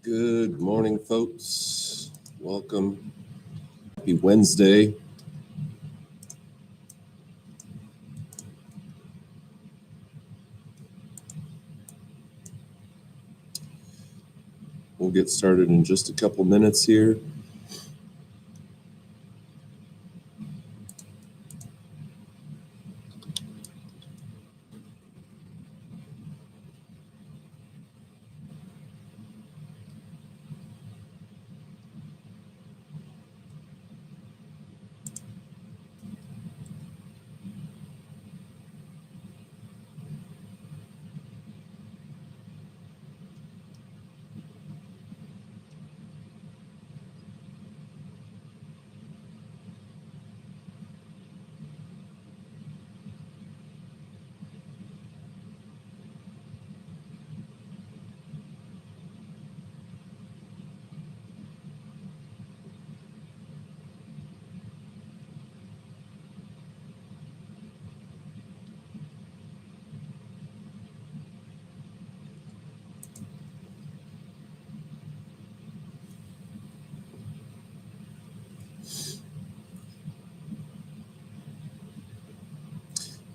Good morning, folks. Welcome. Happy Wednesday. We'll get started in just a couple minutes here.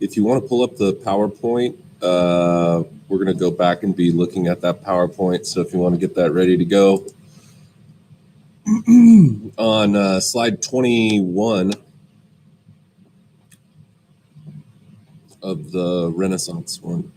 If you want to pull up the PowerPoint, we're going to go back and be looking at that PowerPoint. So if you want to get that ready to go, on slide 21 of the Renaissance one.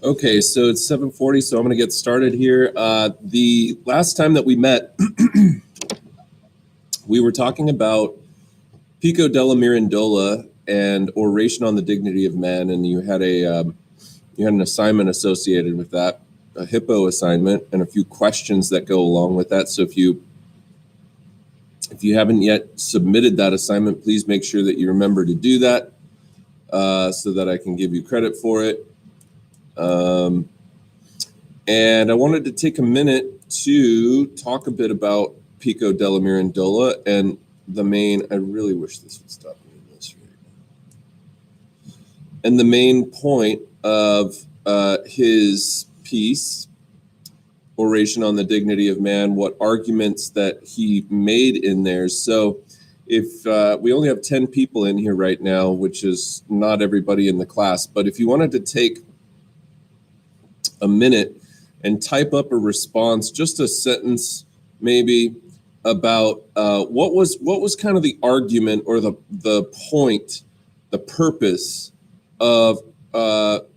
Okay, so it's 7:40, so I'm going to get started here. The last time that we met, we were talking about Pico della Mirindola and Oration on the Dignity of Man, and you had an assignment associated with that, a hippo assignment, and a few questions that go along with that. So if you haven't yet submitted that assignment, please make sure that you remember to do that so that I can give you credit for it. And I wanted to take a minute to talk a bit about Pico della Mirandola and the main, I really wish this would stop doing this right now. And the main point of his piece, Oration on the Dignity of Man, what arguments that he made in there. So if we only have 10 people in here right now, which is not everybody in the class, but if you wanted to take a minute and type up a response, just a sentence maybe, about what was kind of the argument or the point, the purpose of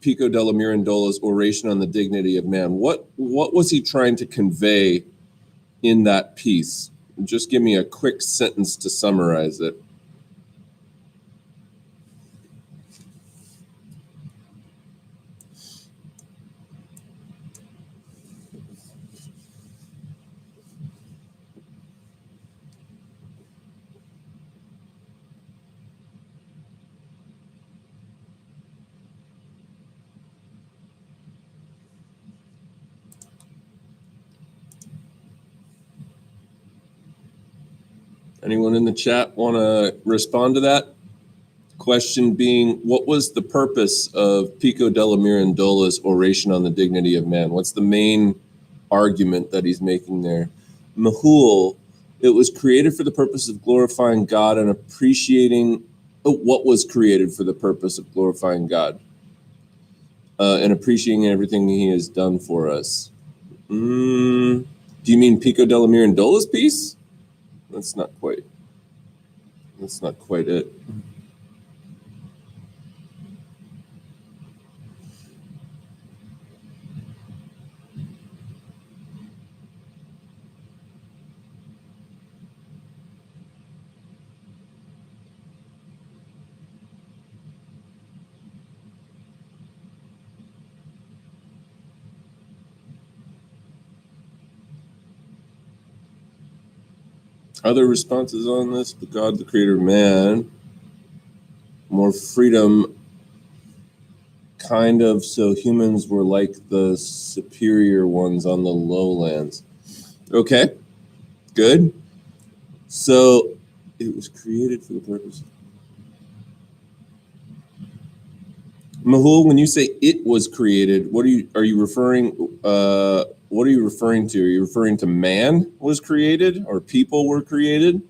Pico della Mirandola's Oration on the Dignity of Man. What was he trying to convey in that piece? Just give me a quick sentence to summarize it. Anyone in the chat want to respond to that? Question being, what was the purpose of Pico della Mirandola's Oration on the Dignity of Man? What's the main argument that he's making there? Mahul, it was created for the purpose of glorifying God and appreciating what was created for the purpose of glorifying God and appreciating everything he has done for us. Do you mean Pico della Mirandola's piece? That's not quite it. Other responses on this? But God, the creator of man, more freedom, kind of, so humans were like the superior ones on the lowlands. Okay, good. So it was created for the purpose. Mahul, when you say it was created, what are you referring? What are you referring to? Are you referring to man was created or people were created?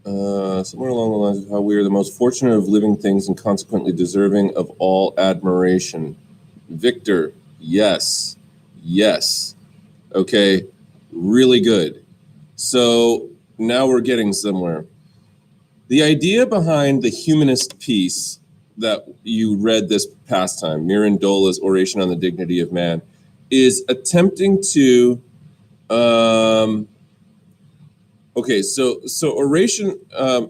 Somewhere along the lines of how we are the most fortunate of living things and consequently deserving of all admiration. Victor, yes. Okay, really good. So now we're getting somewhere. The idea behind the humanist piece that you read this past time, Mirindola's Oration on the Dignity of Man, is attempting to okay, so Oration on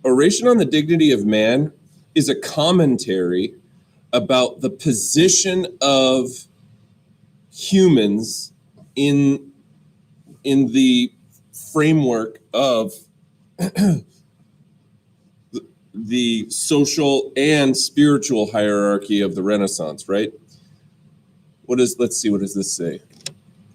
the Dignity of Man is a commentary about the position of humans in the framework of the social and spiritual hierarchy of the Renaissance, right? Let's see, what does this say?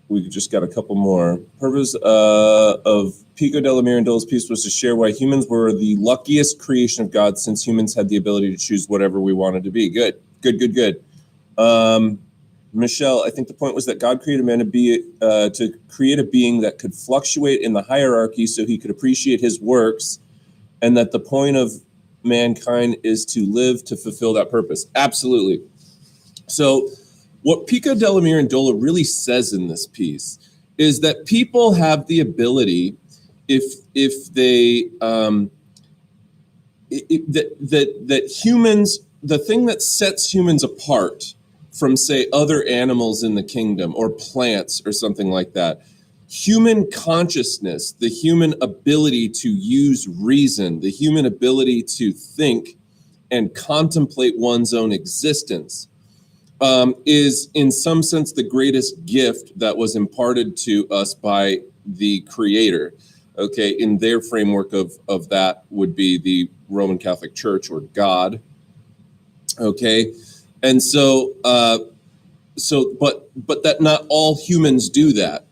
We just got a couple more. Purpose of Pico della Mirandola's piece was to share why humans were the luckiest creation of God, since humans had the ability to choose whatever we wanted to be. Good. Michelle, I think the point was that God created man to create a being that could fluctuate in the hierarchy so he could appreciate his works, and that the point of mankind is to live to fulfill that purpose. Absolutely. So what Pico della Mirandola really says in this piece is that people have the ability, if they that humans, the thing that sets humans apart from, say, other animals in the kingdom or plants or something like that, human consciousness, the human ability to use reason, the human ability to think and contemplate one's own existence, is in some sense the greatest gift that was imparted to us by the Creator. Okay, in their framework of that would be the Roman Catholic Church or God. Okay, and so but that not all humans do that,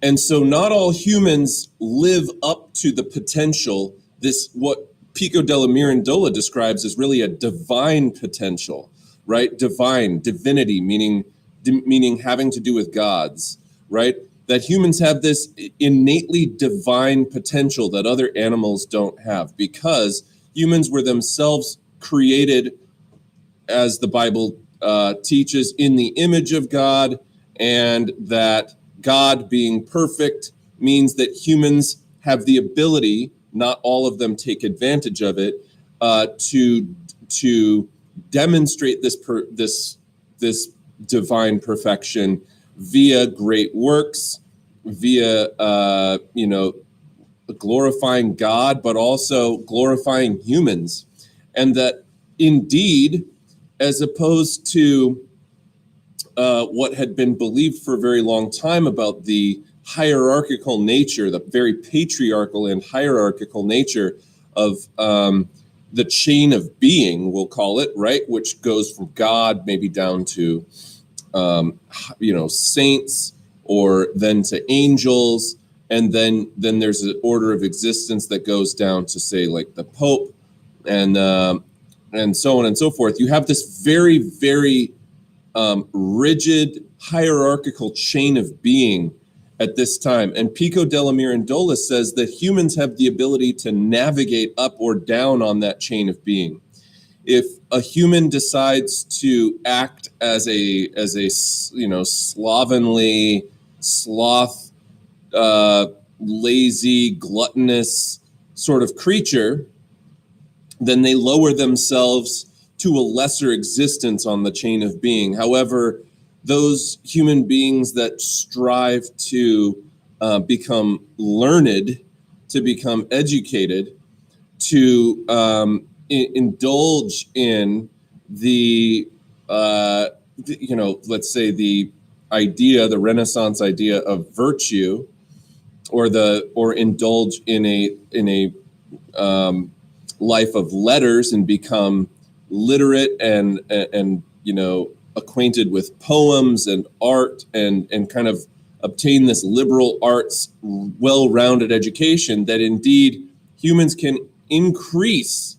and so not all humans live up to the potential. This, what Pico della Mirandola describes, as really a divine potential, right? Divinity, meaning having to do with gods, right? That humans have this innately divine potential that other animals don't have, because humans were themselves created, as the Bible teaches, in the image of God, and that God being perfect means that humans have the ability, not all of them take advantage of it, to demonstrate this divine perfection via great works, via glorifying God, but also glorifying humans. And that indeed, as opposed to what had been believed for a very long time about the hierarchical nature, the very patriarchal and hierarchical nature of the chain of being, we'll call it, right, which goes from God maybe down to saints, or then to angels, and then there's an order of existence that goes down to, say, like the Pope, and so on and so forth. You have this very, very rigid hierarchical chain of being at this time. And Pico della Mirandola says that humans have the ability to navigate up or down on that chain of being. If a human decides to act as a slovenly, sloth, lazy, gluttonous sort of creature, then they lower themselves to a lesser existence on the chain of being. However, those human beings that strive to become learned, to become educated, to indulge in let's say the Renaissance idea of virtue, or indulge in a life of letters and become literate and acquainted with poems and art, and kind of obtain this liberal arts well-rounded education, that indeed humans can increase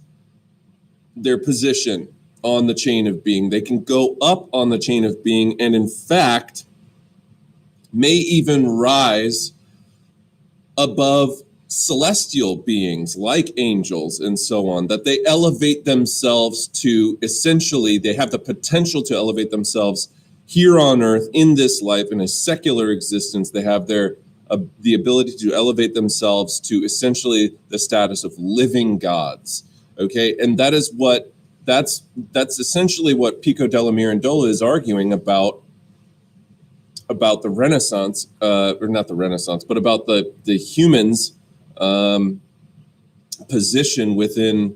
their position on the chain of being. They can go up on the chain of being, and in fact may even rise above celestial beings like angels and so on, that they elevate themselves to, essentially, they have the potential to elevate themselves here on earth in this life, in a secular existence. They have the ability to elevate themselves to essentially the status of living gods. Okay, and that's essentially what Pico della Mirandola is arguing about the Renaissance, or not the Renaissance, but about the humans' position within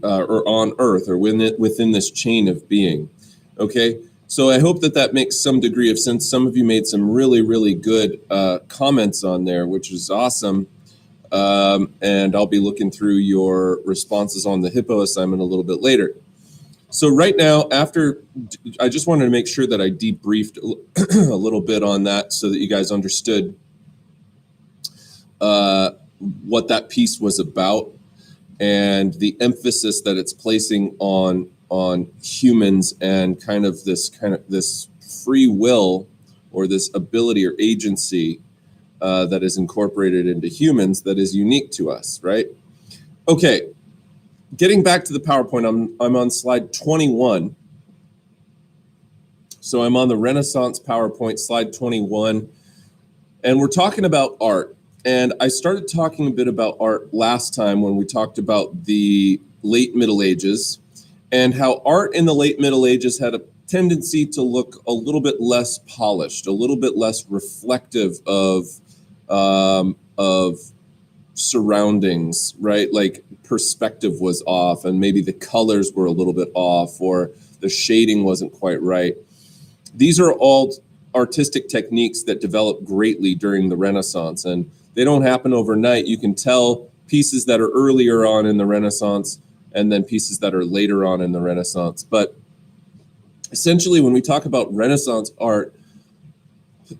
or on Earth, or within this chain of being. Okay, so I hope that makes some degree of sense. Some of you made some really, really good comments on there, which is awesome. And I'll be looking through your responses on the Hippo assignment a little bit later. So right now, I just wanted to make sure that I debriefed a little bit on that, so that you guys understood what that piece was about, and the emphasis that it's placing on humans, and kind of this free will, or this ability or agency that is incorporated into humans, that is unique to us, right? Okay, getting back to the PowerPoint, I'm on slide 21. So I'm on the Renaissance PowerPoint, slide 21, and we're talking about art. And I started talking a bit about art last time when we talked about the late Middle Ages, and how art in the late Middle Ages had a tendency to look a little bit less polished, a little bit less reflective of surroundings, right? Like perspective was off, and maybe the colors were a little bit off, or the shading wasn't quite right. These are all artistic techniques that developed greatly during the Renaissance, and they don't happen overnight. You can tell pieces that are earlier on in the Renaissance, and then pieces that are later on in the Renaissance. But essentially, when we talk about Renaissance art,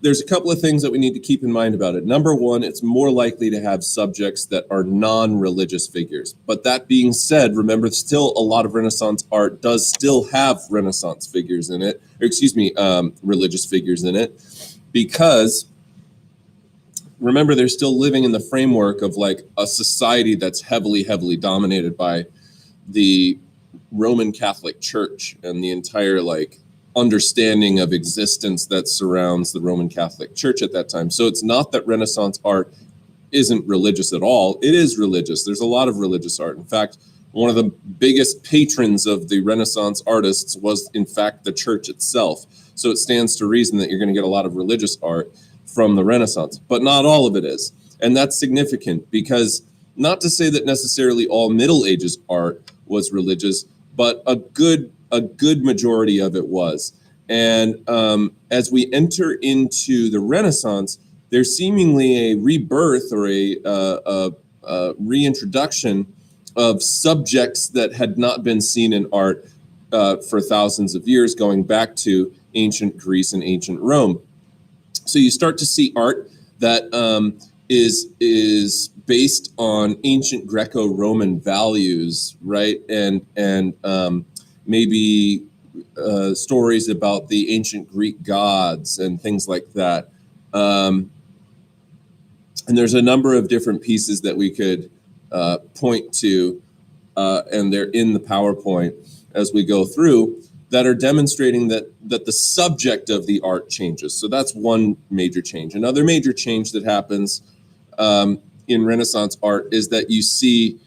there's a couple of things that we need to keep in mind about it. Number one, it's more likely to have subjects that are non-religious figures. But that being said, remember, still a lot of Renaissance art does still have Renaissance figures in it, or religious figures in it, because remember, they're still living in the framework of like a society that's heavily, heavily dominated by the Roman Catholic Church, and the entire understanding of existence that surrounds the Roman Catholic Church at that time. So it's not that Renaissance art isn't religious at all. It is religious. There's a lot of religious art. In fact, one of the biggest patrons of the Renaissance artists was, in fact, the church itself. So it stands to reason that you're going to get a lot of religious art from the Renaissance, but not all of it is. And that's significant, because not to say that necessarily all Middle Ages art was religious, but a good majority of it was. And as we enter into the Renaissance, there's seemingly a rebirth, or a reintroduction of subjects that had not been seen in art for thousands of years, going back to ancient Greece and ancient Rome. So you start to see art that is based on ancient Greco-Roman values, right? And maybe stories about the ancient Greek gods and things like that. And there's a number of different pieces that we could point to, and they're in the PowerPoint as we go through, that are demonstrating that the subject of the art changes. So that's one major change. Another major change that happens in Renaissance art is that you see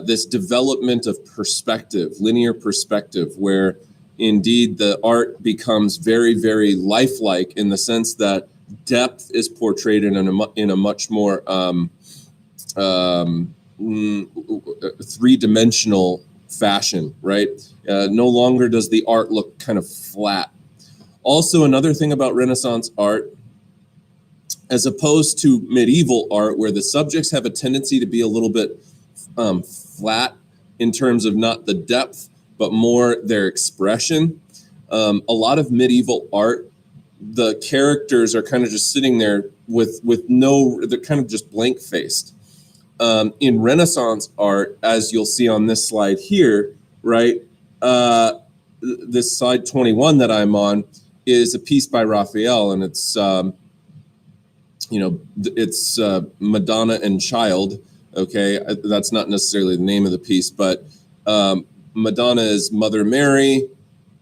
this development of perspective, linear perspective, where indeed the art becomes very, very lifelike, in the sense that depth is portrayed in a much more three-dimensional fashion, right? No longer does the art look kind of flat. Also, another thing about Renaissance art, as opposed to medieval art, where the subjects have a tendency to be a little bit flat in terms of not the depth, but more their expression. A lot of medieval art, the characters are kind of just sitting there with they're kind of just blank-faced. In Renaissance art, as you'll see on this slide here, right, this slide 21 that I'm on is a piece by Raphael, and it's it's Madonna and Child. Okay, that's not necessarily the name of the piece, but Madonna is Mother Mary,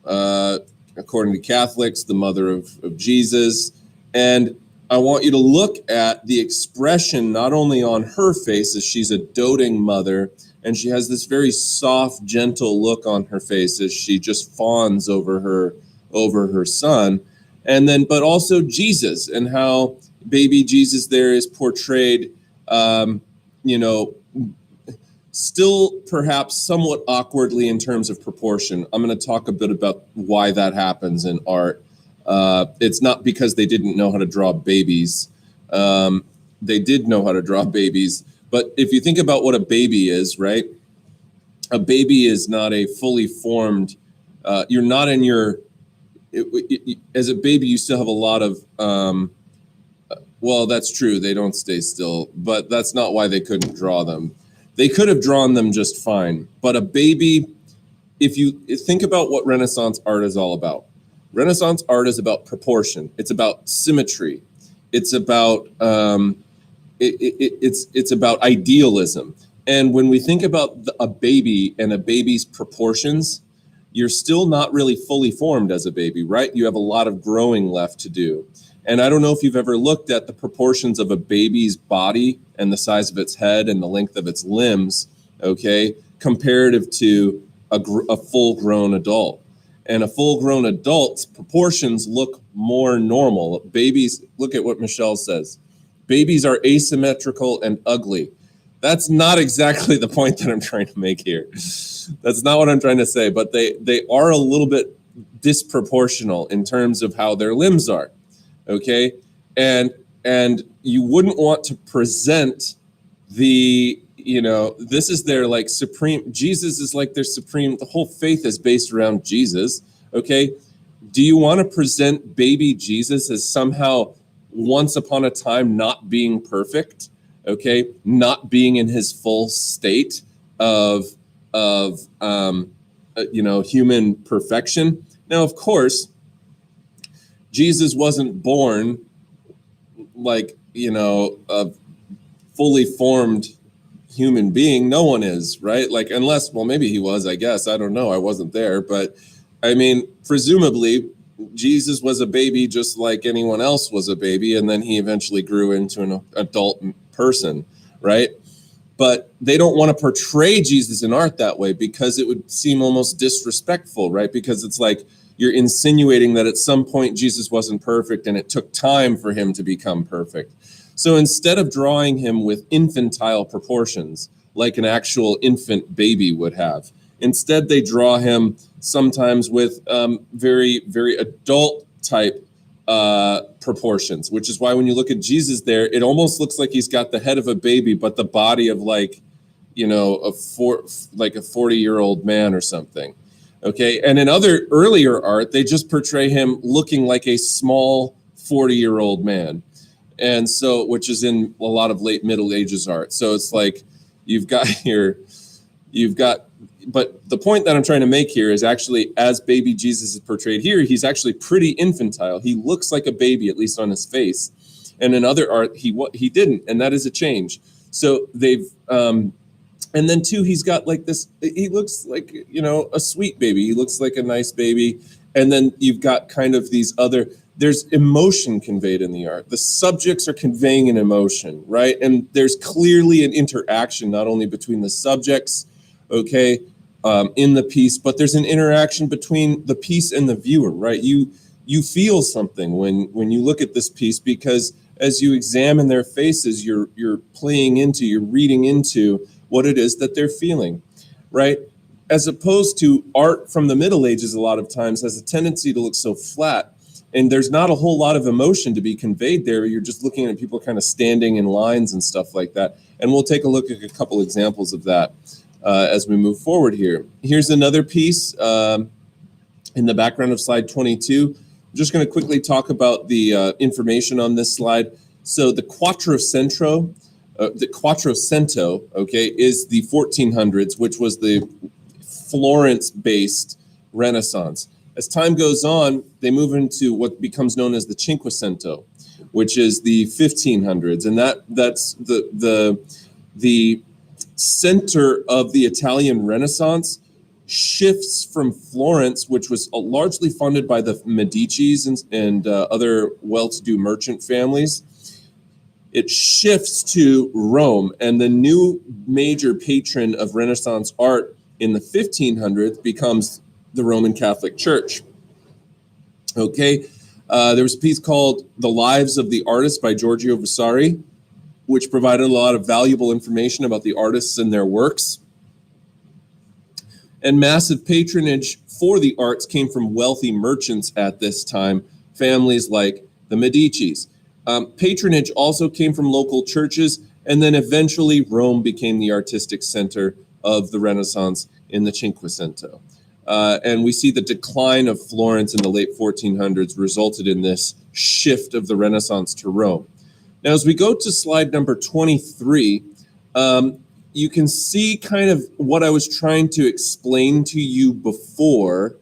according to Catholics, the mother of Jesus. And I want you to look at the expression not only on her face, as she's a doting mother, and she has this very soft, gentle look on her face as she just fawns over her son, and then but also Jesus, and how baby Jesus there is portrayed, still perhaps somewhat awkwardly in terms of proportion. I'm going to talk a bit about why that happens in art. It's not because they didn't know how to draw babies. They did know how to draw babies. But if you think about what a baby is, right? A baby is not a fully formed, you're not in your, as a baby, you still have a lot of, well, that's true. They don't stay still, but that's not why they couldn't draw them. They could have drawn them just fine. But a baby, if you think about what Renaissance art is all about, Renaissance art is about proportion. It's about symmetry. It's about it's about idealism. And when we think about a baby and a baby's proportions, you're still not really fully formed as a baby, right? You have a lot of growing left to do. And I don't know if you've ever looked at the proportions of a baby's body and the size of its head and the length of its limbs, okay, comparative to a full-grown adult. And a full-grown adult's proportions look more normal. Babies, look at what Michelle says. Babies are asymmetrical and ugly. That's not exactly the point that I'm trying to make here. That's not what I'm trying to say, but they are a little bit disproportional in terms of how their limbs are, okay? And you wouldn't want to present this is their like supreme, Jesus is like their supreme, the whole faith is based around Jesus, okay? Do you want to present baby Jesus as somehow once upon a time not being perfect, okay? Not being in his full state of human perfection? Now, of course, Jesus wasn't born like, a fully formed human being. No one is, right? Like, unless, well, maybe he was, I guess. I don't know. I wasn't there. But I mean, presumably, Jesus was a baby just like anyone else was a baby. And then he eventually grew into an adult person, right? But they don't want to portray Jesus in art that way because it would seem almost disrespectful, right? Because it's like you're insinuating that at some point Jesus wasn't perfect and it took time for him to become perfect. So instead of drawing him with infantile proportions, like an actual infant baby would have, instead they draw him sometimes with very, very adult type proportions, which is why when you look at Jesus there, it almost looks like he's got the head of a baby, but the body of like, like a 40-year-old man or something. Okay, and in other earlier art, they just portray him looking like a small 40-year-old man, and so which is in a lot of late Middle Ages art. So it's like you've got, but the point that I'm trying to make here is actually, as baby Jesus is portrayed here, he's actually pretty infantile. He looks like a baby, at least on his face, and in other art he didn't, and that is a change. So they've and then too, he's got like this, he looks like, a sweet baby. He looks like a nice baby. And then you've got kind of these there's emotion conveyed in the art. The subjects are conveying an emotion, right? And there's clearly an interaction, not only between the subjects, okay, in the piece, but there's an interaction between the piece and the viewer, right? You feel something when you look at this piece, because as you examine their faces, you're reading into what it is that they're feeling, right? As opposed to art from the Middle Ages, a lot of times has a tendency to look so flat, and there's not a whole lot of emotion to be conveyed there. You're just looking at people kind of standing in lines and stuff like that. And we'll take a look at a couple examples of that as we move forward here. Here's another piece in the background of slide 22. I'm just going to quickly talk about the information on this slide. So the Quattrocento, okay, is the 1400s, which was the Florence-based Renaissance. As time goes on, they move into what becomes known as the Cinquecento, which is the 1500s, and that's the center of the Italian Renaissance shifts from Florence, which was largely funded by the Medicis and other well-to-do merchant families. It shifts to Rome, and the new major patron of Renaissance art in the 1500s becomes the Roman Catholic Church. Okay, there was a piece called The Lives of the Artists by Giorgio Vasari, which provided a lot of valuable information about the artists and their works. And massive patronage for the arts came from wealthy merchants at this time, families like the Medicis. Patronage also came from local churches, and then eventually Rome became the artistic center of the Renaissance in the Cinquecento. And we see the decline of Florence in the late 1400s resulted in this shift of the Renaissance to Rome. Now, as we go to slide number 23, you can see kind of what I was trying to explain to you before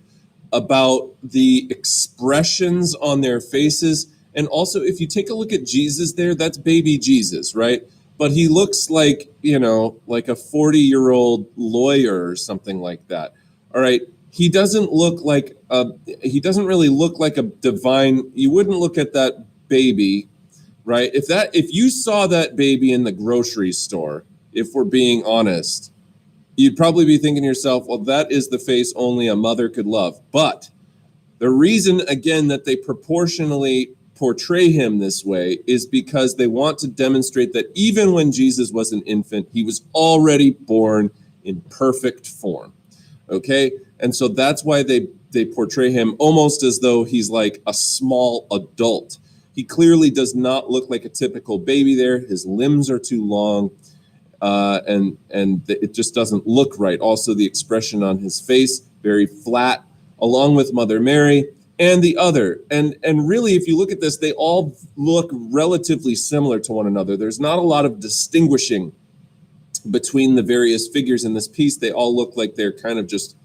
about the expressions on their faces. And also, if you take a look at Jesus there, that's baby Jesus, right? But he looks like, like a 40-year-old lawyer or something like that. All right. He doesn't really look like a divine. You wouldn't look at that baby, right? If you saw that baby in the grocery store, if we're being honest, you'd probably be thinking to yourself, well, that is the face only a mother could love. But the reason, again, that they proportionally portray him this way is because they want to demonstrate that even when Jesus was an infant, he was already born in perfect form. Okay? And so that's why they portray him almost as though he's like a small adult. He clearly does not look like a typical baby there. His limbs are too long, and it just doesn't look right. Also, the expression on his face, very flat, along with Mother Mary and the other. And really, if you look at this, they all look relatively similar to one another. There's not a lot of distinguishing between the various figures in this piece. They all look like they're kind of just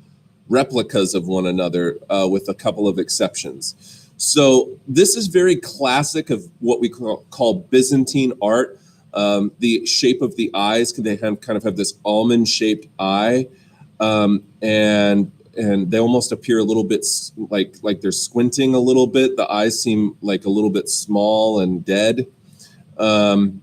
replicas of one another, with a couple of exceptions. So this is very classic of what we call Byzantine art. The shape of the eyes, they kind of have this almond-shaped eye, and they almost appear a little bit like they're squinting a little bit. The eyes seem like a little bit small and dead, and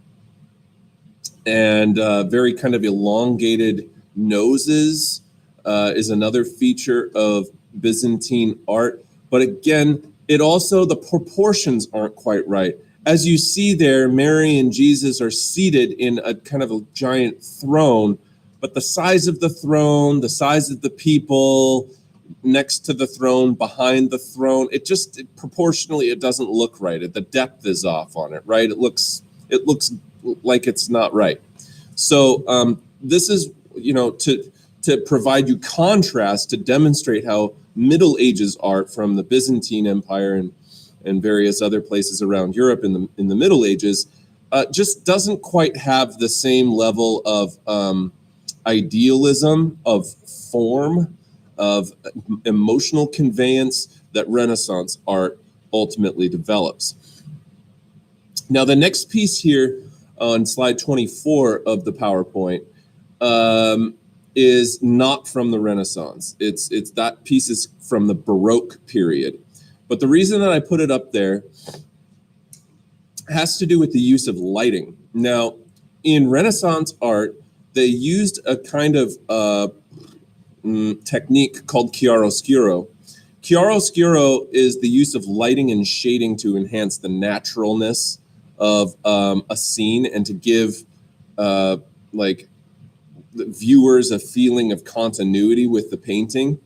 very kind of elongated noses is another feature of Byzantine art. But again, the proportions aren't quite right. As you see there, Mary and Jesus are seated in a kind of a giant throne, but the size of the throne, the size of the people next to the throne, behind the throne, proportionally, it doesn't look right. The depth is off on it, right? It looks like it's not right. So this is, to provide you contrast, to demonstrate how Middle Ages art from the Byzantine Empire and various other places around Europe in the Middle Ages just doesn't quite have the same level of idealism, of form, of emotional conveyance that Renaissance art ultimately develops. Now, the next piece here on slide 24 of the PowerPoint is not from the Renaissance. It's that piece is from the Baroque period. But the reason that I put it up there has to do with the use of lighting. Now, in Renaissance art, they used a kind of technique called chiaroscuro. Chiaroscuro is the use of lighting and shading to enhance the naturalness of a scene and to give like the viewers a feeling of continuity with the painting,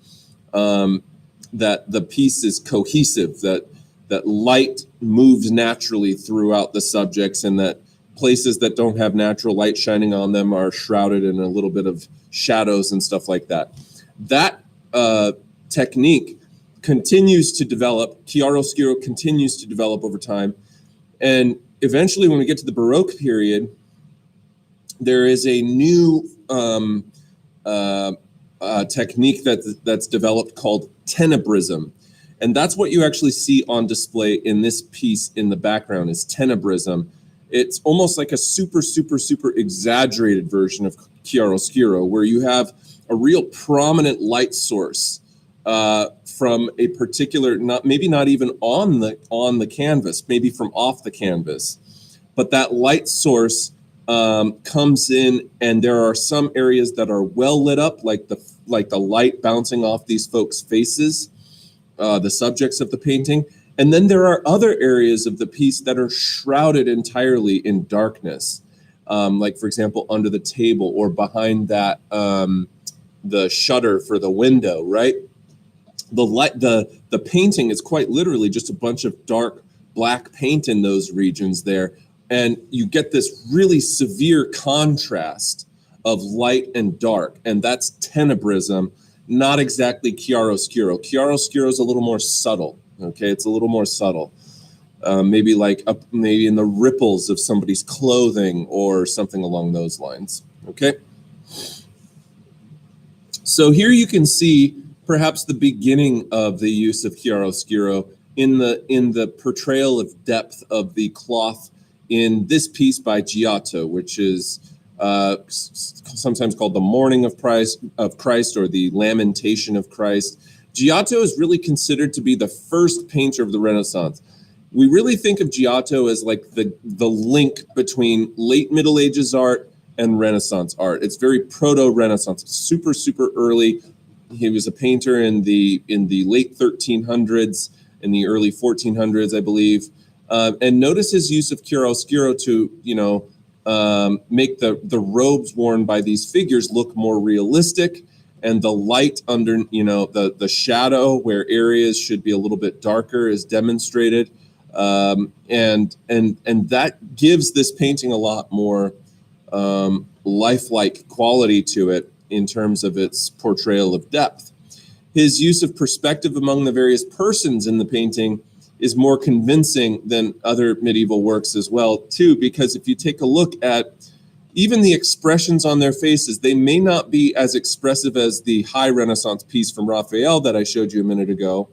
that the piece is cohesive, that light moves naturally throughout the subjects, and that places that don't have natural light shining on them are shrouded in a little bit of shadows and stuff like that. That technique continues to develop. Chiaroscuro continues to develop over time. And eventually, when we get to the Baroque period, there is a new technique that's developed called Tenebrism. And that's what you actually see on display in this piece in the background is Tenebrism. It's almost like a super exaggerated version of chiaroscuro, where you have a real prominent light source from a particular, maybe not even on the canvas, maybe from off the canvas. But that light source comes in, and there are some areas that are well lit up, like the light bouncing off these folks' faces, the subjects of the painting. And then there are other areas of the piece that are shrouded entirely in darkness, like, for example, under the table or behind that the shutter for the window, right? The painting is quite literally just a bunch of dark black paint in those regions there. And you get this really severe contrast of light and dark, and that's Tenebrism, not exactly chiaroscuro. Chiaroscuro is a little more subtle. Okay, it's a little more subtle. Maybe maybe in the ripples of somebody's clothing or something along those lines. Okay. So here you can see perhaps the beginning of the use of chiaroscuro in the portrayal of depth of the cloth in this piece by Giotto, which is sometimes called the Mourning of Christ or the Lamentation of Christ. Giotto is really considered to be the first painter of the Renaissance. We really think of Giotto as like the link between late Middle Ages art and Renaissance art. It's very proto-Renaissance, super early. He was a painter in the late 1300s, in the early 1400s, I believe. And notice his use of chiaroscuro to, make the robes worn by these figures look more realistic, and the light under, the shadow where areas should be a little bit darker is demonstrated, and that gives this painting a lot more lifelike quality to it in terms of its portrayal of depth. His use of perspective among the various persons in the painting is more convincing than other medieval works as well, too, because if you take a look at even the expressions on their faces, they may not be as expressive as the high Renaissance piece from Raphael that I showed you a minute ago,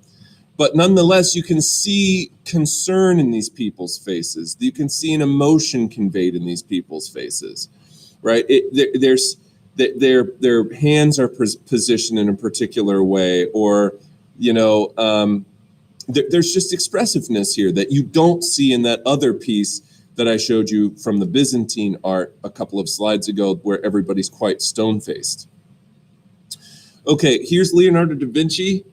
but nonetheless, you can see concern in these people's faces. You can see an emotion conveyed in these people's faces, right? Their hands are positioned in a particular way, or, there's just expressiveness here that you don't see in that other piece that I showed you from the Byzantine art a couple of slides ago, where everybody's quite stone-faced. Okay, here's Leonardo da Vinci.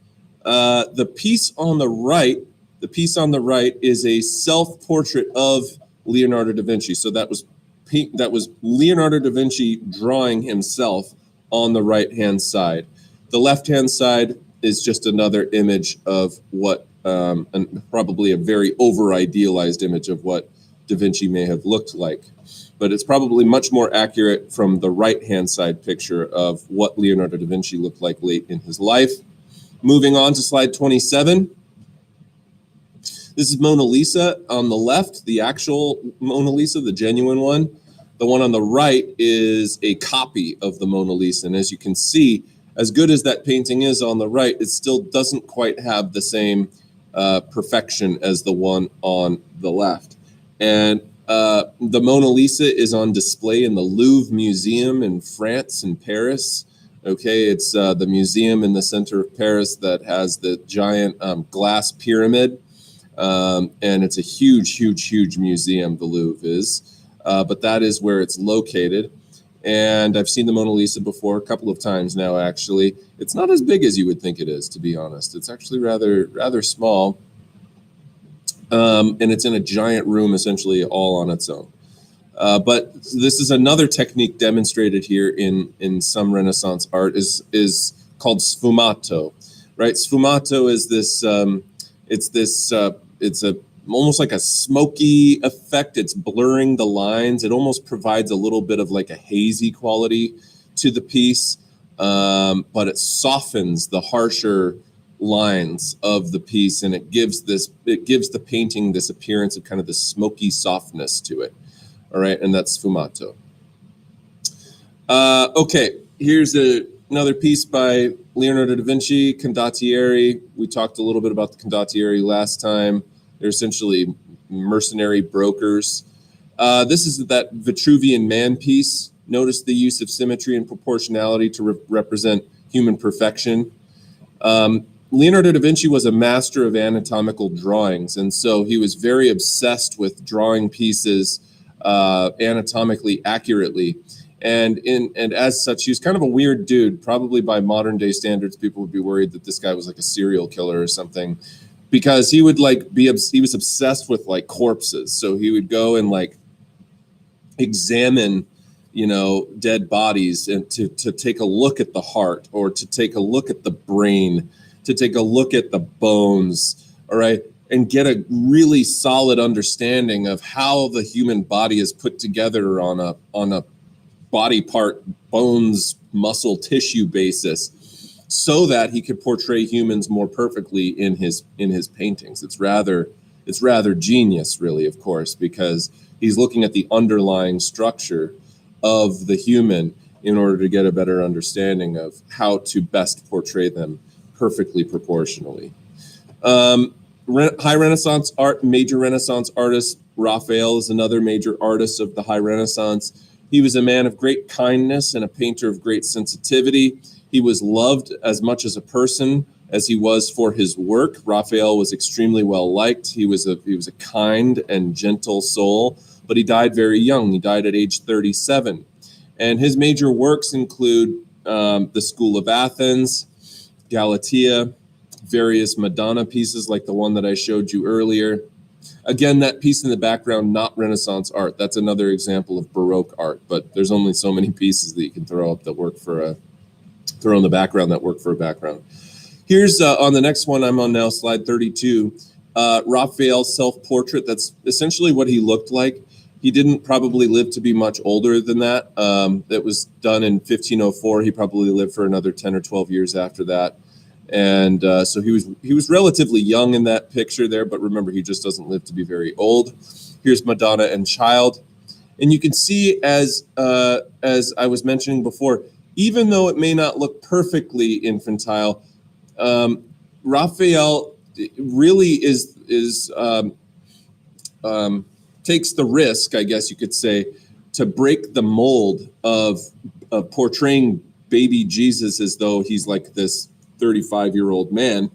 The piece on the right is a self-portrait of Leonardo da Vinci. So that was Leonardo da Vinci drawing himself on the right-hand side. The left-hand side is just another image of what, and probably a very over-idealized image of what Da Vinci may have looked like. But it's probably much more accurate from the right-hand side picture of what Leonardo da Vinci looked like late in his life. Moving on to slide 27. This is Mona Lisa on the left, the actual Mona Lisa, the genuine one. The one on the right is a copy of the Mona Lisa. And as you can see, as good as that painting is on the right, it still doesn't quite have the same perfection as the one on the left. And the Mona Lisa is on display in the Louvre Museum in France, in Paris. Okay, it's the museum in the center of Paris that has the giant glass pyramid. And it's a huge, huge, huge museum, the Louvre is. But that is where it's located. And I've seen the Mona Lisa before a couple of times now, actually. It's not as big as you would think it is, to be honest. It's actually rather small. And it's in a giant room, essentially all on its own. But this is another technique demonstrated here in some Renaissance art is called sfumato, right? Sfumato is this, it's almost like a smoky effect. It's blurring the lines. It almost provides a little bit of like a hazy quality to the piece, but it softens the harsher lines of the piece, and it gives the painting this appearance of kind of the smoky softness to it. All right, and that's sfumato. Okay, here's another piece by Leonardo da Vinci, Condottieri. We talked a little bit about the Condottieri last time. They're essentially mercenary brokers. This is that Vitruvian Man piece. Notice the use of symmetry and proportionality to represent human perfection. Leonardo da Vinci was a master of anatomical drawings, and so he was very obsessed with drawing pieces anatomically accurately. And as such, he was kind of a weird dude. Probably by modern day standards, people would be worried that this guy was like a serial killer or something, because he would he was obsessed with like corpses. So he would go and like examine, dead bodies and to take a look at the heart, or to take a look at the brain, to take a look at the bones, all right, and get a really solid understanding of how the human body is put together on a body part, bones, muscle, tissue basis, so that he could portray humans more perfectly in his paintings. It's rather genius, really, of course, because he's looking at the underlying structure of the human in order to get a better understanding of how to best portray them perfectly proportionally. High Renaissance art, major Renaissance artist, Raphael is another major artist of the High Renaissance. He was a man of great kindness and a painter of great sensitivity. He was loved as much as a person as he was for his work. Raphael was extremely well liked. He was a kind and gentle soul, but he died very young. He died at age 37. And his major works include the School of Athens, Galatea, various Madonna pieces like the one that I showed you earlier. Again, that piece in the background, not Renaissance art. That's another example of Baroque art, but there's only so many pieces that you can throw up that work for throw in the background that work for a background. Here's on the next one I'm on now, slide 32, Rafael Self-Portrait. That's essentially what he looked like. He didn't probably live to be much older than that. That was done in 1504. He probably lived for another 10 or 12 years after that. And so he was relatively young in that picture there, but remember, he just doesn't live to be very old. Here's Madonna and Child. And you can see, as I was mentioning before, even though it may not look perfectly infantile, Raphael really takes the risk, I guess you could say, to break the mold of portraying baby Jesus as though he's like this 35-year-old man,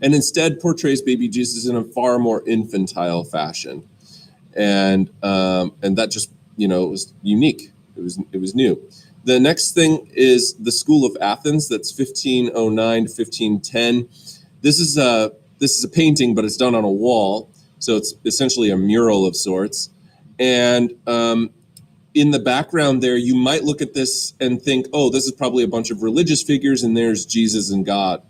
and instead portrays baby Jesus in a far more infantile fashion. And that just, it was unique. It was new. The next thing is the School of Athens. That's 1509 to 1510. This is a painting, but it's done on a wall. So it's essentially a mural of sorts. And in the background there, you might look at this and think, oh, this is probably a bunch of religious figures and there's Jesus and God.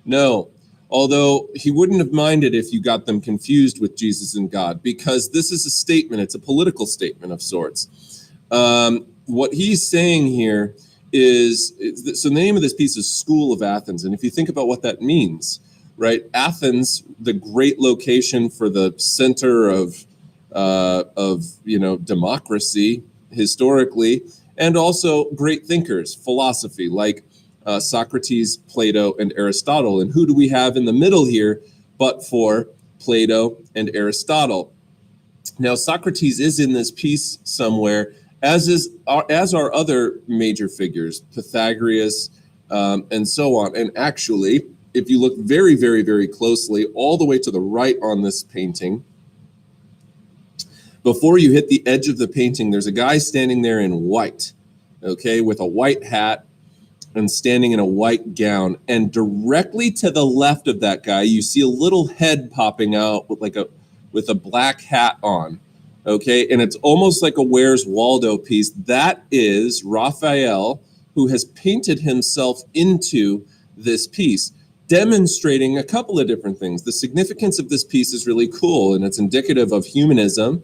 No, although he wouldn't have minded if you got them confused with Jesus and God, because this is a statement, it's a political statement of sorts. What he's saying here is, so the name of this piece is School of Athens, and if you think about what that means, right? Athens, the great location for the center of democracy historically, and also great thinkers, philosophy, like Socrates, Plato, and Aristotle. And who do we have in the middle here but for Plato and Aristotle? Now, Socrates is in this piece somewhere, as are other major figures, Pythagoras, and so on. And actually, if you look very, very, very closely, all the way to the right on this painting, before you hit the edge of the painting, there's a guy standing there in white, okay, with a white hat and standing in a white gown. And directly to the left of that guy, you see a little head popping out with a black hat on, okay? And it's almost like a Where's Waldo piece. That is Raphael, who has painted himself into this piece, demonstrating a couple of different things. The significance of this piece is really cool, and it's indicative of humanism,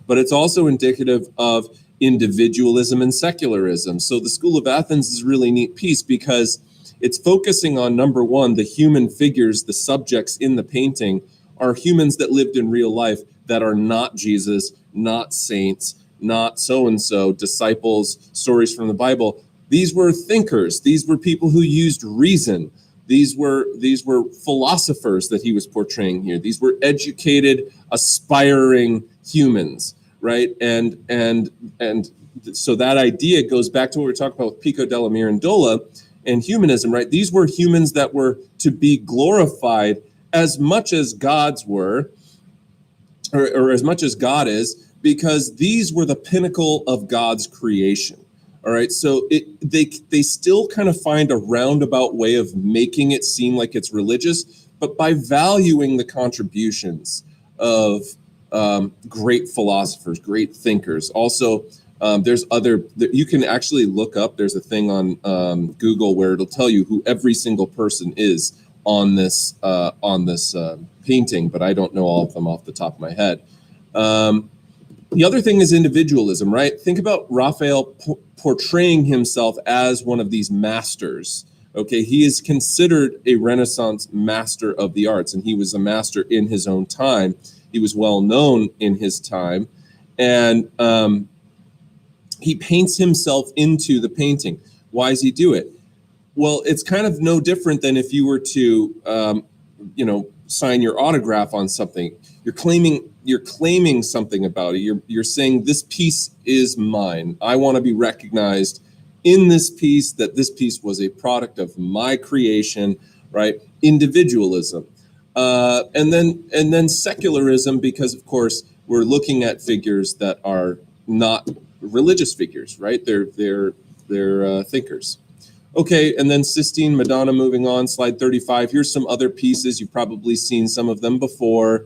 but it's also indicative of individualism and secularism. So the School of Athens is a really neat piece because it's focusing on, number one, the human figures, the subjects in the painting are humans that lived in real life that are not Jesus, not saints, not so-and-so, disciples, stories from the Bible. These were thinkers. These were people who used reason. These were philosophers that he was portraying here. These were educated, aspiring humans, right? And so that idea goes back to what we were talking about with Pico della Mirandola and humanism, right? These were humans that were to be glorified as much as gods were, or as much as God is, because these were the pinnacle of God's creation. All right, so they still kind of find a roundabout way of making it seem like it's religious, but by valuing the contributions of great philosophers, great thinkers. Also, there's other, you can actually look up, there's a thing on Google where it'll tell you who every single person is on this painting, but I don't know all of them off the top of my head. The other thing is individualism, right? Think about Raphael portraying himself as one of these masters. Okay, he is considered a Renaissance master of the arts, and he was a master in his own time. He was well known in his time, and he paints himself into the painting. Why does he do it? Well, it's kind of no different than if you were to, sign your autograph on something. You're claiming something about it. You're saying this piece is mine. I want to be recognized in this piece, that this piece was a product of my creation, right? Individualism, and then secularism, because of course we're looking at figures that are not religious figures, right? They're thinkers. Okay, and then Sistine Madonna, moving on, slide 35. Here's some other pieces. You've probably seen some of them before.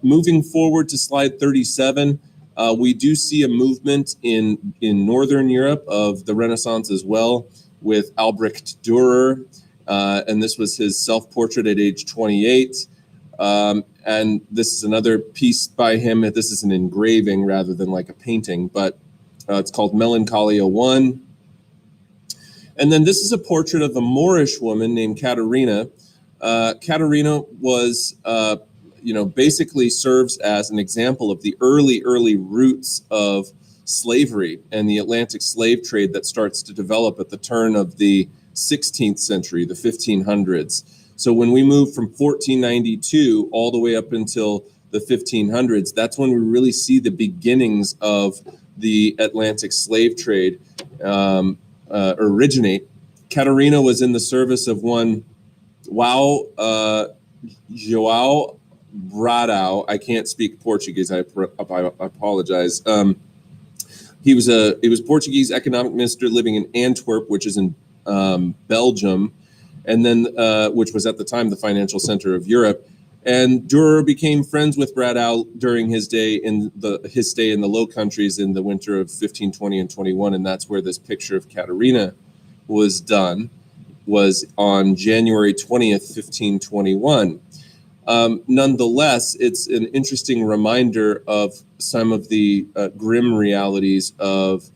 Moving forward to slide 37, we do see a movement in Northern Europe of the Renaissance as well, with Albrecht Dürer, and this was his self-portrait at age 28. And this is another piece by him. This is an engraving rather than like a painting, but it's called Melancholia 1. And then this is a portrait of a Moorish woman named Caterina. Caterina was, basically serves as an example of the early roots of slavery and the Atlantic slave trade that starts to develop at the turn of the 16th century, the 1500s. So when we move from 1492 all the way up until the 1500s, that's when we really see the beginnings of the Atlantic slave trade originate. Caterina was in the service of one João Bradau. I can't speak Portuguese. I apologize. He was Portuguese economic minister living in Antwerp, which is in Belgium, and then which was at the time the financial center of Europe. And Dürer became friends with Bradau during his stay in the Low Countries in the winter of 1520 and 21, and that's where this picture of Caterina was done. was on January 20th, 1521. Nonetheless, it's an interesting reminder of some of the grim realities of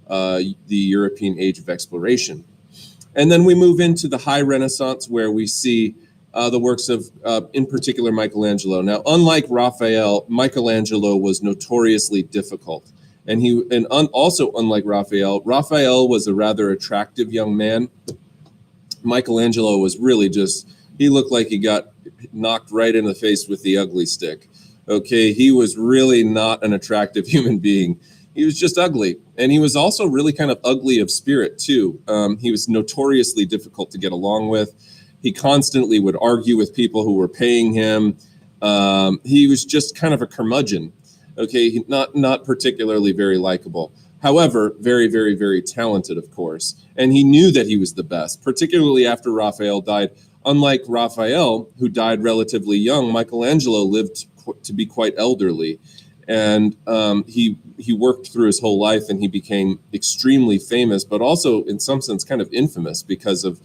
the European age of exploration. And then we move into the High Renaissance, where we see the works of, in particular, Michelangelo. Now, unlike Raphael, Michelangelo was notoriously difficult. And also unlike Raphael, Raphael was a rather attractive young man. Michelangelo was really he looked like he got knocked right in the face with the ugly stick. Okay, he was really not an attractive human being. He was just ugly. And he was also really kind of ugly of spirit, too. He was notoriously difficult to get along with. He constantly would argue with people who were paying him. He was just kind of a curmudgeon. Okay, not particularly very likable. However, very, very, very talented, of course. And he knew that he was the best, particularly after Raphael died. Unlike Raphael, who died relatively young, Michelangelo lived to be quite elderly. And he worked through his whole life, and he became extremely famous, but also in some sense kind of infamous because of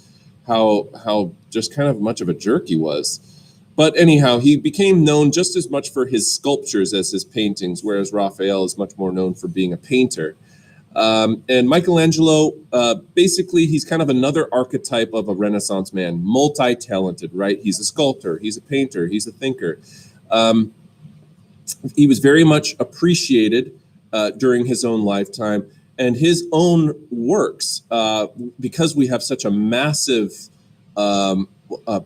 how just kind of much of a jerk he was. But anyhow, he became known just as much for his sculptures as his paintings, whereas Raphael is much more known for being a painter. And Michelangelo, basically, he's kind of another archetype of a Renaissance man, multi-talented, right? He's a sculptor, he's a painter, he's a thinker. He was very much appreciated during his own lifetime, and his own works, because we have such a massive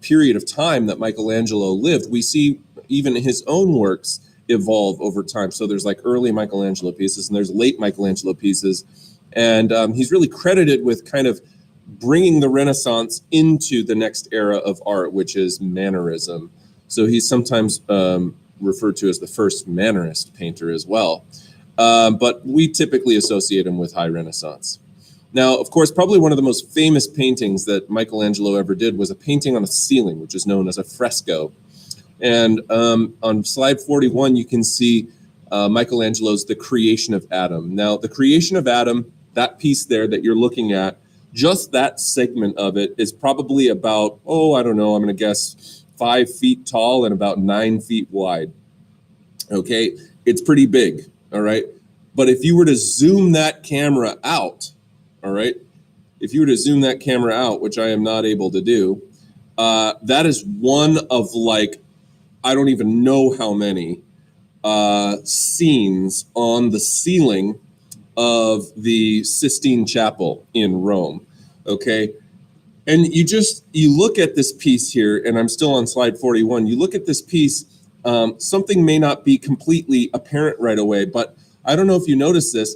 period of time that Michelangelo lived, we see even his own works evolve over time. So there's like early Michelangelo pieces and there's late Michelangelo pieces. And he's really credited with kind of bringing the Renaissance into the next era of art, which is Mannerism. So he's sometimes referred to as the first Mannerist painter as well. But we typically associate him with High Renaissance. Now, of course, probably one of the most famous paintings that Michelangelo ever did was a painting on a ceiling, which is known as a fresco. And on slide 41, you can see Michelangelo's The Creation of Adam. Now, The Creation of Adam, that piece there that you're looking at, just that segment of it is probably about, I don't know, I'm going to guess 5 feet tall and about 9 feet wide. Okay, it's pretty big, all right? But if you were to zoom that camera out, all right, if you were to zoom that camera out, which I am not able to do, that is one of like, I don't even know how many scenes on the ceiling of the Sistine Chapel in Rome, okay? And you look at this piece here, and I'm still on slide 41, you look at this piece, something may not be completely apparent right away, but I don't know if you notice this.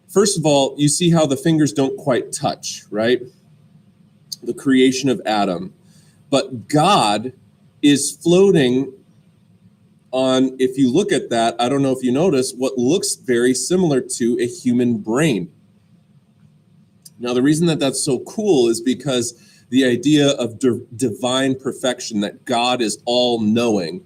First of all, you see how the fingers don't quite touch, right? The creation of Adam. But God is floating on, if you look at that, I don't know if you notice, what looks very similar to a human brain. Now, the reason that that's so cool is because the idea of divine perfection, that God is all-knowing,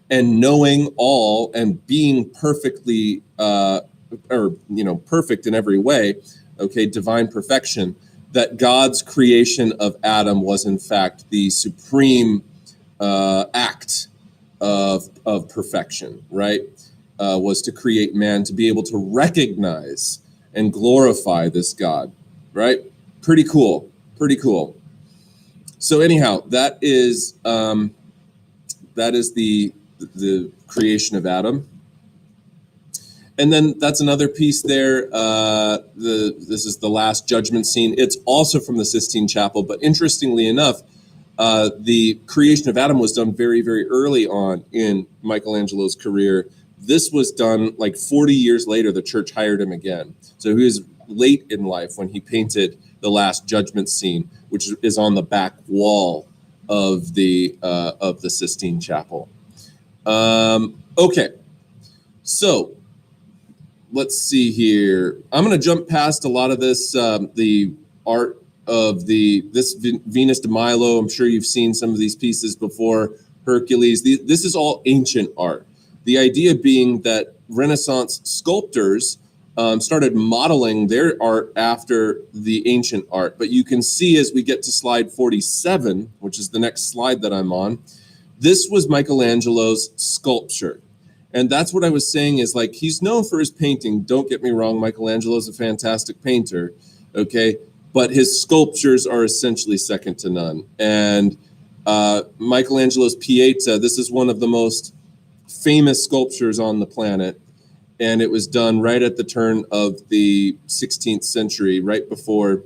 and knowing all and being perfectly perfect in every way, okay, divine perfection, that God's creation of Adam was in fact the supreme act of perfection, right? Was to create man to be able to recognize and glorify this God, right? Pretty cool, pretty cool. So anyhow, that is the creation of Adam. And then that's another piece there. This is the Last Judgment scene. It's also from the Sistine Chapel, but interestingly enough, the creation of Adam was done very, very early on in Michelangelo's career. This was done like 40 years later. The church hired him again. So he was late in life when he painted the Last Judgment scene, which is on the back wall of the Sistine Chapel. Okay, so let's see here. I'm going to jump past a lot of this, the art of this Venus de Milo. I'm sure you've seen some of these pieces before. Hercules. This is all ancient art. The idea being that Renaissance sculptors started modeling their art after the ancient art. But you can see as we get to slide 47, which is the next slide that I'm on, this was Michelangelo's sculpture. And that's what I was saying is, like, he's known for his painting. Don't get me wrong, Michelangelo's a fantastic painter, okay? But his sculptures are essentially second to none. And Michelangelo's Pieta, this is one of the most famous sculptures on the planet. And it was done right at the turn of the 16th century, right before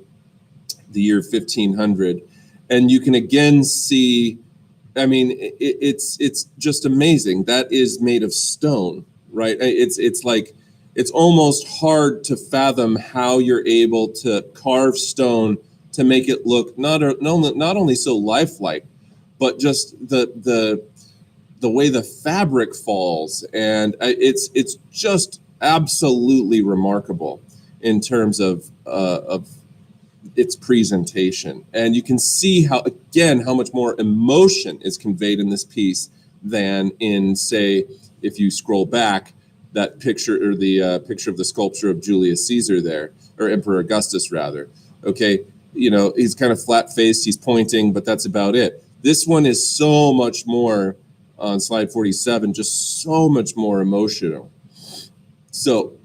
the year 1500. And you can again see, I mean, it's just amazing. That is made of stone, right? It's like, it's almost hard to fathom how you're able to carve stone to make it look not only so lifelike, but just the way the fabric falls, and it's just absolutely remarkable in terms of its presentation. And you can see how much more emotion is conveyed in this piece than in, say, if you scroll back, that picture, or the picture of the sculpture of Julius Caesar there, or Emperor Augustus rather. Okay, you know, he's kind of flat-faced, he's pointing, but that's about it. This one is so much more, on slide 47, just so much more emotional. So,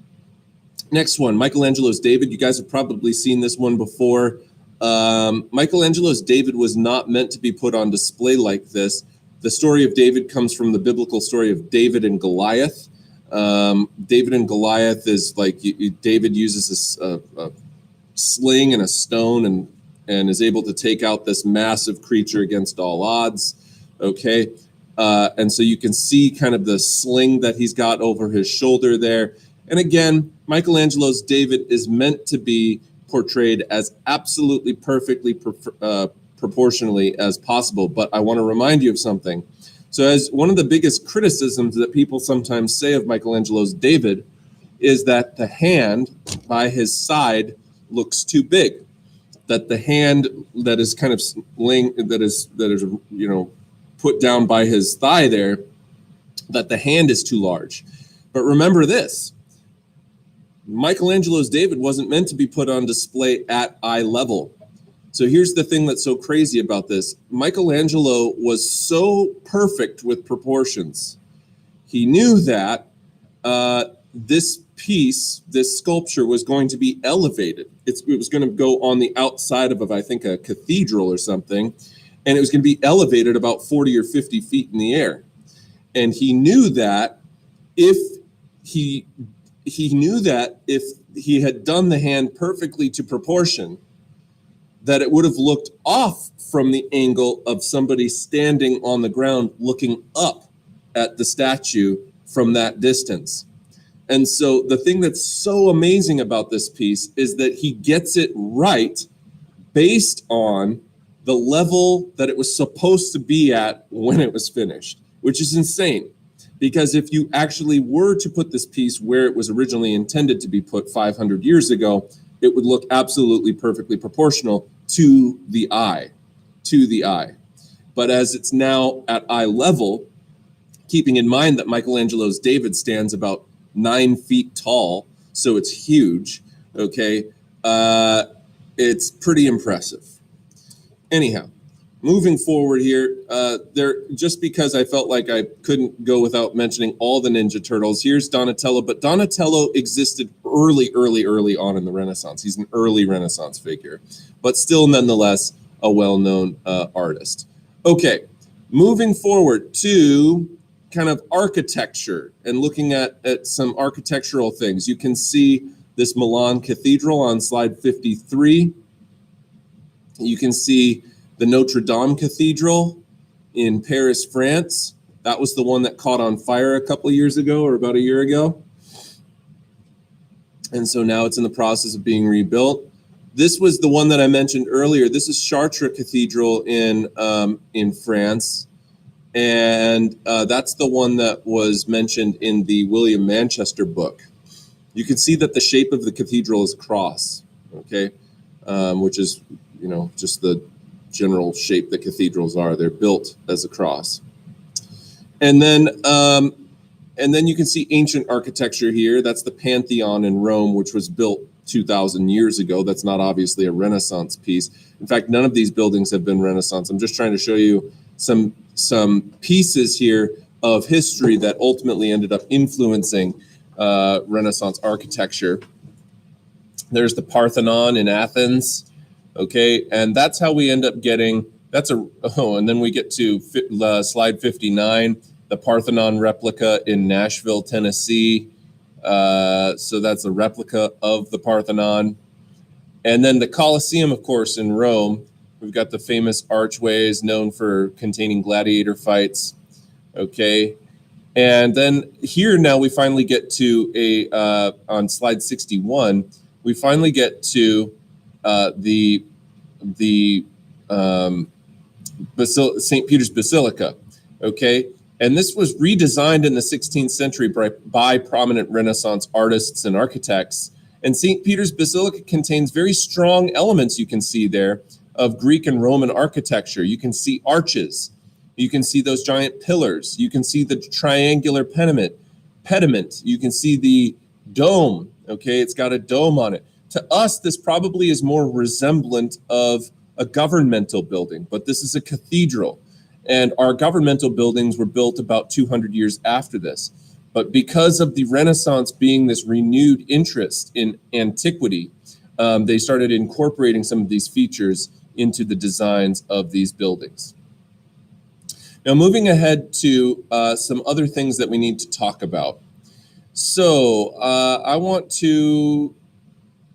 next one, Michelangelo's David. You guys have probably seen this one before. Michelangelo's David was not meant to be put on display like this. The story of David comes from the biblical story of David and Goliath. David and Goliath is like, David uses a sling and a stone and is able to take out this massive creature against all odds. Okay. And so you can see kind of the sling that he's got over his shoulder there. And again, Michelangelo's David is meant to be portrayed as absolutely perfectly proportionally as possible. But I want to remind you of something. So as one of the biggest criticisms that people sometimes say of Michelangelo's David is that the hand by his side looks too big, that the hand that is kind of that is you know, put down by his thigh there, that the hand is too large. But remember this, Michelangelo's David wasn't meant to be put on display at eye level. So here's the thing that's so crazy about this. Michelangelo was so perfect with proportions. He knew that this piece, this sculpture, was going to be elevated. It was going to go on the outside of, I think, a cathedral or something, and it was going to be elevated about 40 or 50 feet in the air. And he knew that if he had done the hand perfectly to proportion, that it would have looked off from the angle of somebody standing on the ground looking up at the statue from that distance. And so the thing that's so amazing about this piece is that he gets it right based on the level that it was supposed to be at when it was finished, which is insane. Because if you actually were to put this piece where it was originally intended to be put 500 years ago, it would look absolutely perfectly proportional to the eye, But as it's now at eye level, keeping in mind that Michelangelo's David stands about 9 feet tall, so it's huge, okay, it's pretty impressive. Anyhow, moving forward here, just because I felt like I couldn't go without mentioning all the Ninja Turtles, here's Donatello, but Donatello existed early on in the Renaissance. He's an early Renaissance figure, but still nonetheless a well-known artist. Okay, moving forward to kind of architecture and looking at some architectural things. You can see this Milan Cathedral on slide 53. You can see the Notre Dame Cathedral in Paris, France. That was the one that caught on fire a couple of years ago, or about a year ago. And so now it's in the process of being rebuilt. This was the one that I mentioned earlier. This is Chartres Cathedral in France. And that's the one that was mentioned in the William Manchester book. You can see that the shape of the cathedral is a cross, okay, which is, you know, just the general shape that cathedrals are. They're built as a cross. And then And then you can see ancient architecture here. That's the Pantheon in Rome, which was built 2,000 years ago. That's not obviously a Renaissance piece. In fact, none of these buildings have been Renaissance. I'm just trying to show you some pieces here of history that ultimately ended up influencing Renaissance architecture. There's the Parthenon in Athens, okay? And that's how we end up getting, and then we get to slide 59, the Parthenon replica in Nashville, Tennessee. So that's a replica of the Parthenon. And then the Colosseum, of course, in Rome. We've got the famous archways known for containing gladiator fights, okay? And then here now we finally get to on slide 61, we finally get to St. Peter's Basilica, okay? And this was redesigned in the 16th century by prominent Renaissance artists and architects. And St. Peter's Basilica contains very strong elements, you can see there, of Greek and Roman architecture. You can see arches. You can see those giant pillars. You can see the triangular pediment. You can see the dome, okay? It's got a dome on it. To us, this probably is more resemblant of a governmental building, but this is a cathedral. And our governmental buildings were built about 200 years after this. But because of the Renaissance being this renewed interest in antiquity, they started incorporating some of these features into the designs of these buildings. Now, moving ahead to some other things that we need to talk about. So I want to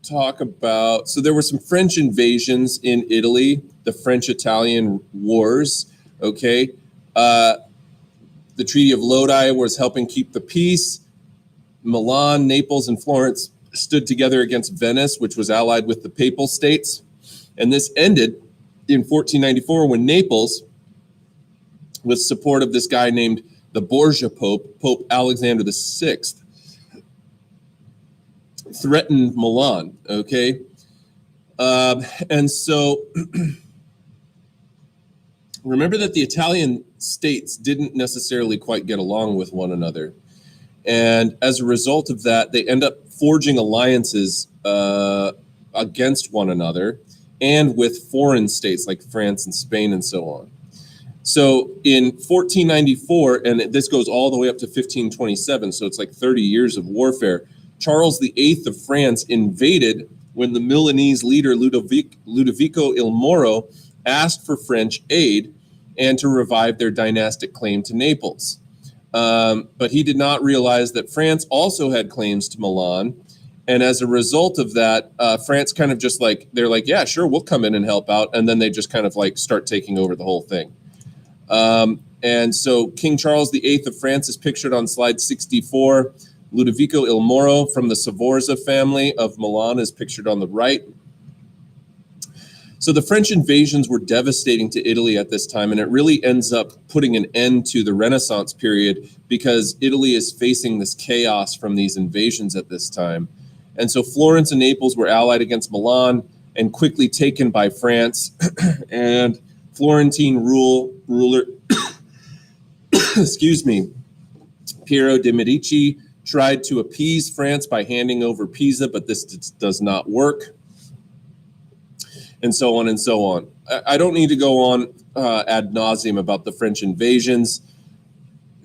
talk about, so there were some French invasions in Italy, the French-Italian Wars, okay? The Treaty of Lodi was helping keep the peace. Milan, Naples, and Florence stood together against Venice, which was allied with the Papal States. And this ended in 1494 when Naples, with support of this guy named the Borgia Pope, Pope Alexander VI, threatened Milan, okay? And so remember that the Italian states didn't necessarily quite get along with one another. And as a result of that, they end up forging alliances against one another and with foreign states like France and Spain and so on. So in 1494, and this goes all the way up to 1527, so it's like 30 years of warfare, Charles VIII of France invaded when the Milanese leader Ludovico il Moro asked for French aid and to revive their dynastic claim to Naples. But he did not realize that France also had claims to Milan. And as a result of that, France kind of just like, they're like, yeah, sure, we'll come in and help out. And then they just kind of like start taking over the whole thing. And so King Charles VIII of France is pictured on slide 64. Ludovico il Moro from the Sforza family of Milan is pictured on the right. So the French invasions were devastating to Italy at this time, and it really ends up putting an end to the Renaissance period because Italy is facing this chaos from these invasions at this time. And so Florence and Naples were allied against Milan and quickly taken by France. And Florentine ruler, excuse me, Piero de' Medici tried to appease France by handing over Pisa, but this does not work. And so on and so on. I don't need to go on ad nauseum about the French invasions.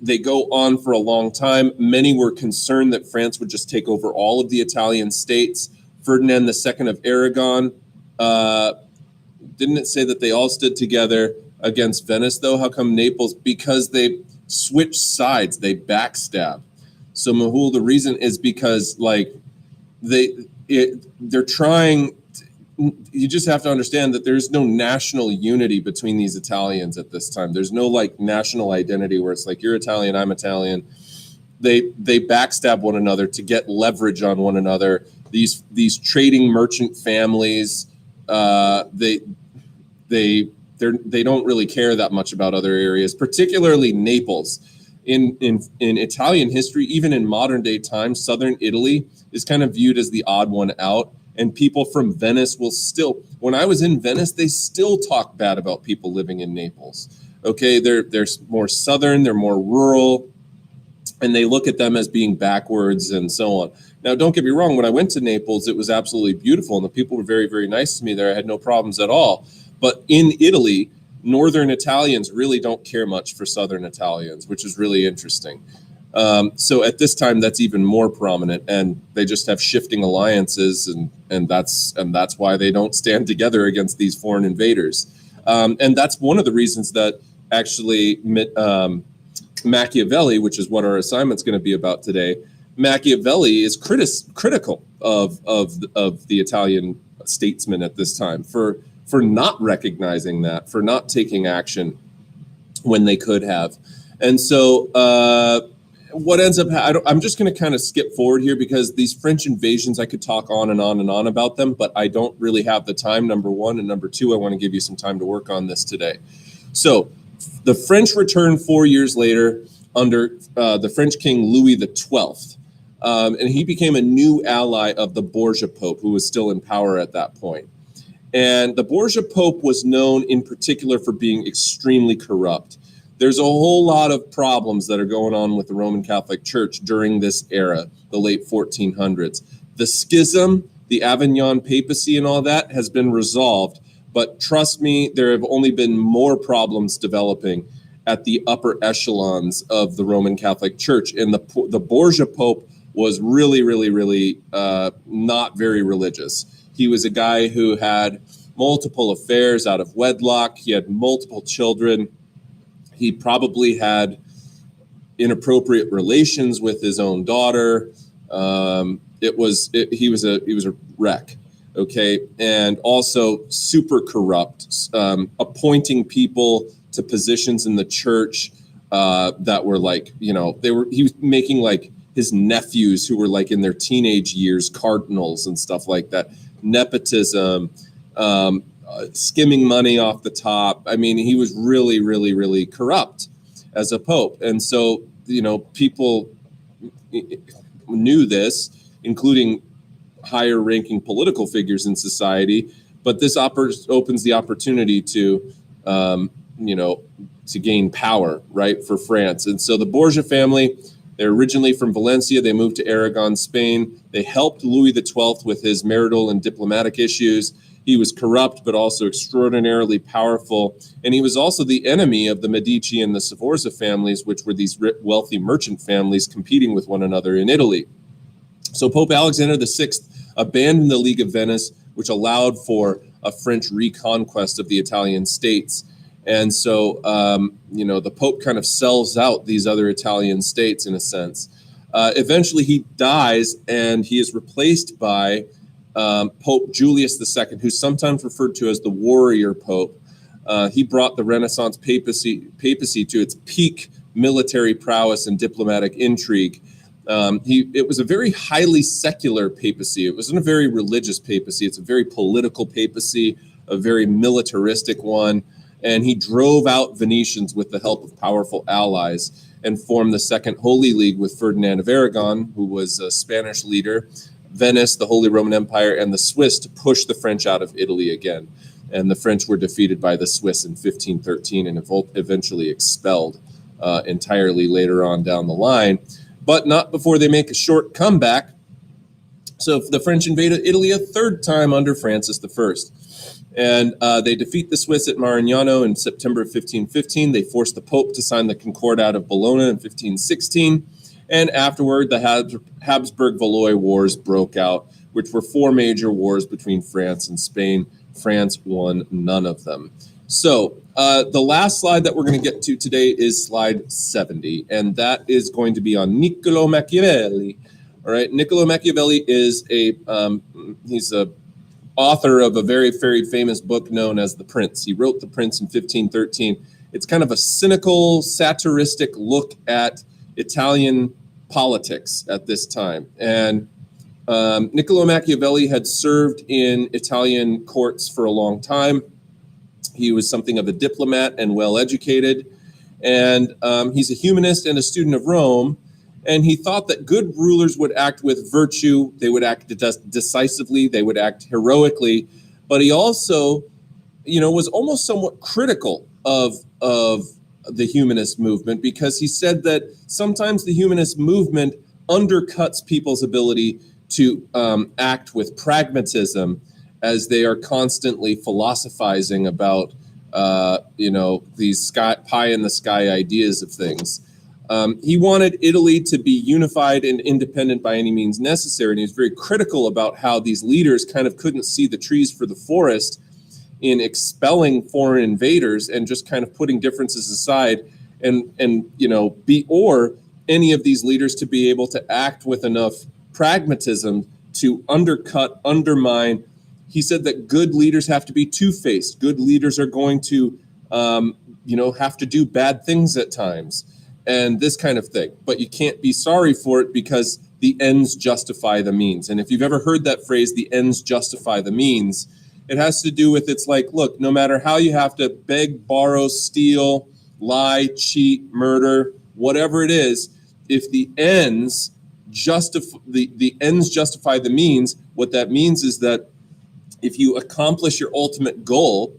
They go on for a long time. Many were concerned that France would just take over all of the Italian states. Ferdinand II of Aragon, didn't it say that they all stood together against Venice, though? How come Naples? Because they switched sides. They backstabbed. So Mahul, the reason is because like they're trying. You just have to understand that there's no national unity between these Italians at this time. There's no like national identity where it's like you're Italian, I'm Italian. They backstab one another to get leverage on one another. These trading merchant families, they don't really care that much about other areas, particularly Naples. In Italian history, even in modern day times, southern Italy is kind of viewed as the odd one out. And people from Venice will still, when I was in Venice, they still talk bad about people living in Naples. Okay, they're more southern, they're more rural. and they look at them as being backwards and so on. Now, don't get me wrong. When I went to Naples, it was absolutely beautiful, and the people were very, very nice to me there. I had no problems at all. But in Italy, Northern Italians really don't care much for Southern Italians, which is really interesting. So at this time, that's even more prominent, and they just have shifting alliances, and that's why they don't stand together against these foreign invaders. And that's one of the reasons that actually Machiavelli, which is what our assignment's going to be about today, Machiavelli is critical of the Italian statesmen at this time for not recognizing that, for not taking action when they could have. And so what ends up, I'm just going to kind of skip forward here because these French invasions, I could talk on and on and on about them, but I don't really have the time, number one. And number two, I want to give you some time to work on this today. So the French returned 4 years later under the French king Louis XII. And he became a new ally of the Borgia Pope, who was still in power at that point. And the Borgia Pope was known in particular for being extremely corrupt. There's a whole lot of problems that are going on with the Roman Catholic Church during this era, the late 1400s. The schism, the Avignon papacy and all that has been resolved. But trust me, there have only been more problems developing at the upper echelons of the Roman Catholic Church. And the Borgia Pope was really, really, really not very religious. He was a guy who had multiple affairs out of wedlock. He had multiple children. He probably had inappropriate relations with his own daughter. He was a wreck. Okay, and also super corrupt, appointing people to positions in the church that were like, he was making like his nephews who were like in their teenage years cardinals and stuff like that. Nepotism, skimming money off the top. I mean, he was really, really, really corrupt as a pope. And so, people knew this, including higher ranking political figures in society, but this opens the opportunity to gain power, right, for France. And so the Borgia family, they're originally from Valencia. They moved to Aragon, Spain. They helped Louis XII with his marital and diplomatic issues. He was corrupt, but also extraordinarily powerful. And he was also the enemy of the Medici and the Sforza families, which were these wealthy merchant families competing with one another in Italy. So Pope Alexander VI abandoned the League of Venice, which allowed for a French reconquest of the Italian states. And so, the Pope kind of sells out these other Italian states in a sense. Eventually he dies and he is replaced by Pope Julius II, who's sometimes referred to as the warrior Pope. He brought the Renaissance papacy to its peak military prowess and diplomatic intrigue. It was a very highly secular papacy. It wasn't a very religious papacy. It's a very political papacy, a very militaristic one. And he drove out Venetians with the help of powerful allies and formed the Second Holy League with Ferdinand of Aragon, who was a Spanish leader, Venice, the Holy Roman Empire, and the Swiss to push the French out of Italy again. And the French were defeated by the Swiss in 1513 and eventually expelled entirely later on down the line. But not before they make a short comeback. So the French invaded Italy a third time under Francis I. And they defeat the Swiss at Marignano in September of 1515. They forced the Pope to sign the Concordat of Bologna in 1516. And afterward, the Habsburg-Valois Wars broke out, which were four major wars between France and Spain. France won none of them. So the last slide that we're going to get to today is slide 70, and that is going to be on Nicolo Machievelli. All right, Nicolo Machievelli is he's a author of a very, very famous book known as The Prince. He wrote The Prince in 1513. It's kind of a cynical, satiristic look at Italian politics at this time. And Niccolò Machiavelli had served in Italian courts for a long time. He was something of a diplomat and well-educated. And he's a humanist and a student of Rome. And he thought that good rulers would act with virtue. They would act decisively. They would act heroically. But he also, was almost somewhat critical of the humanist movement, because he said that sometimes the humanist movement undercuts people's ability to act with pragmatism, as they are constantly philosophizing about these pie in the sky ideas of things. He wanted Italy to be unified and independent by any means necessary, and he was very critical about how these leaders kind of couldn't see the trees for the forest in expelling foreign invaders and just kind of putting differences aside, and or any of these leaders to be able to act with enough pragmatism to undermine. He said that good leaders have to be two-faced. Good leaders are going to have to do bad things at times, and this kind of thing. But you can't be sorry for it, because the ends justify the means. And if you've ever heard that phrase, the ends justify the means, it has to do with, it's like, look, no matter how you have to beg, borrow, steal, lie, cheat, murder, whatever it is, if the ends justify the means, what that means is that if you accomplish your ultimate goal,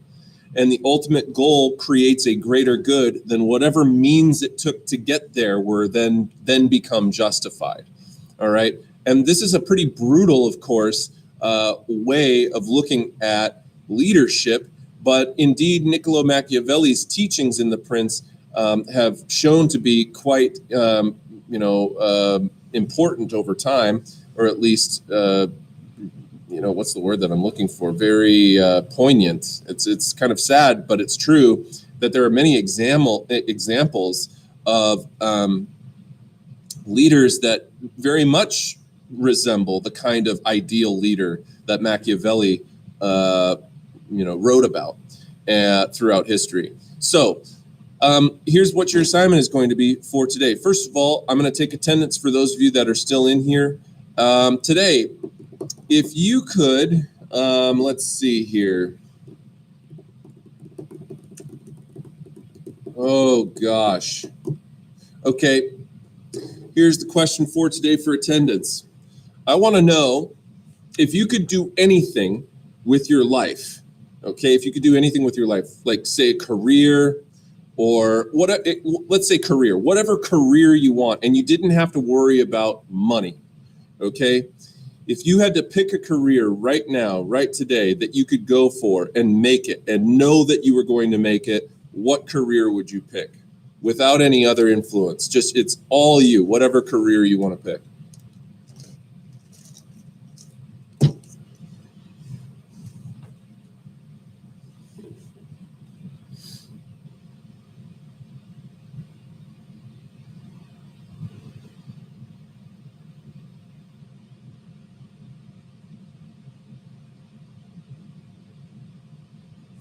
and the ultimate goal creates a greater good, then whatever means it took to get there were then become justified. All right. And this is a pretty brutal, of course, way of looking at leadership. But indeed, Nicolo Machiavelli's teachings in The Prince have shown to be quite, important over time, or at least, what's the word that I'm looking for? Very poignant. It's kind of sad, but it's true that there are many examples of leaders that very much resemble the kind of ideal leader that Machiavelli, wrote about throughout history. So here's what your assignment is going to be for today. First of all, I'm going to take attendance for those of you that are still in here today. If you could, let's see here. Oh, gosh. Okay, here's the question for today for attendance. I want to know if you could do anything with your life, okay? If you could do anything with your life, like say a career, or let's say career, whatever career you want, and you didn't have to worry about money, okay? If you had to pick a career right now, right today, that you could go for and make it and know that you were going to make it, what career would you pick? Without any other influence, just it's all you, whatever career you want to pick.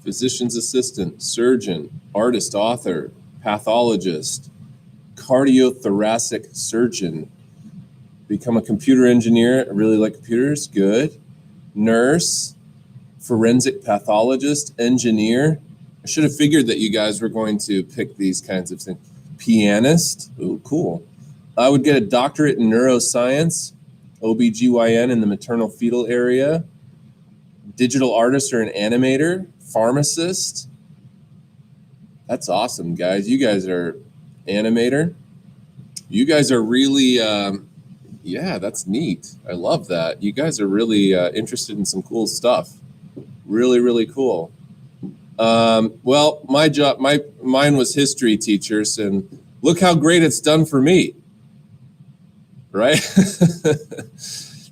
Physician's assistant, surgeon, artist, author, pathologist, cardiothoracic surgeon, become a computer engineer. I really like computers, good. Nurse, forensic pathologist, engineer. I should have figured that you guys were going to pick these kinds of things. Pianist, ooh, cool. I would get a doctorate in neuroscience, OBGYN in the maternal fetal area, digital artist or an animator, pharmacist. That's awesome, guys. You guys are animator. You guys are really, yeah, that's neat. I love that. You guys are really interested in some cool stuff. Really, really cool. Well, mine was history, teachers, and look how great it's done for me. Right?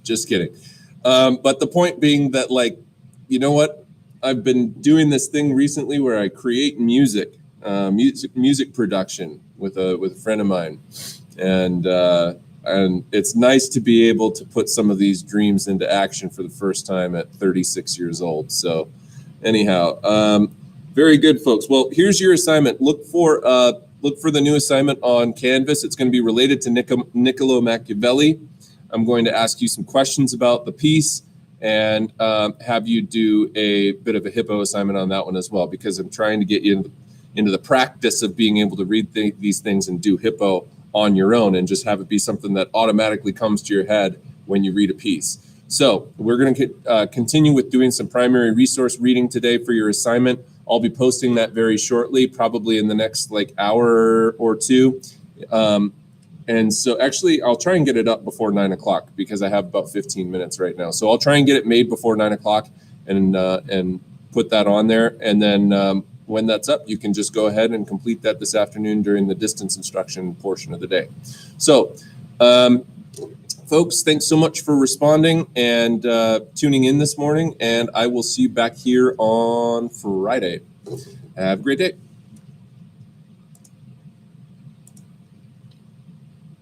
Just kidding. But the point being that, like, you know what? I've been doing this thing recently where I create music production with a friend of mine, and it's nice to be able to put some of these dreams into action for the first time at 36 years old. So, anyhow, very good, folks. Well, here's your assignment. Look for the new assignment on Canvas. It's going to be related to Niccolò Machiavelli. I'm going to ask you some questions about the piece, and have you do a bit of a hippo assignment on that one as well, because I'm trying to get you into the practice of being able to read these things and do hippo on your own, and just have it be something that automatically comes to your head when you read a piece. So we're going to continue with doing some primary resource reading today for your assignment I'll be posting that very shortly, probably in the next like hour or two. And so actually, I'll try and get it up before 9 o'clock because I have about 15 minutes right now. So I'll try and get it made before 9 o'clock and put that on there. And then when that's up, you can just go ahead and complete that this afternoon during the distance instruction portion of the day. So, folks, thanks so much for responding and tuning in this morning. And I will see you back here on Friday. Have a great day.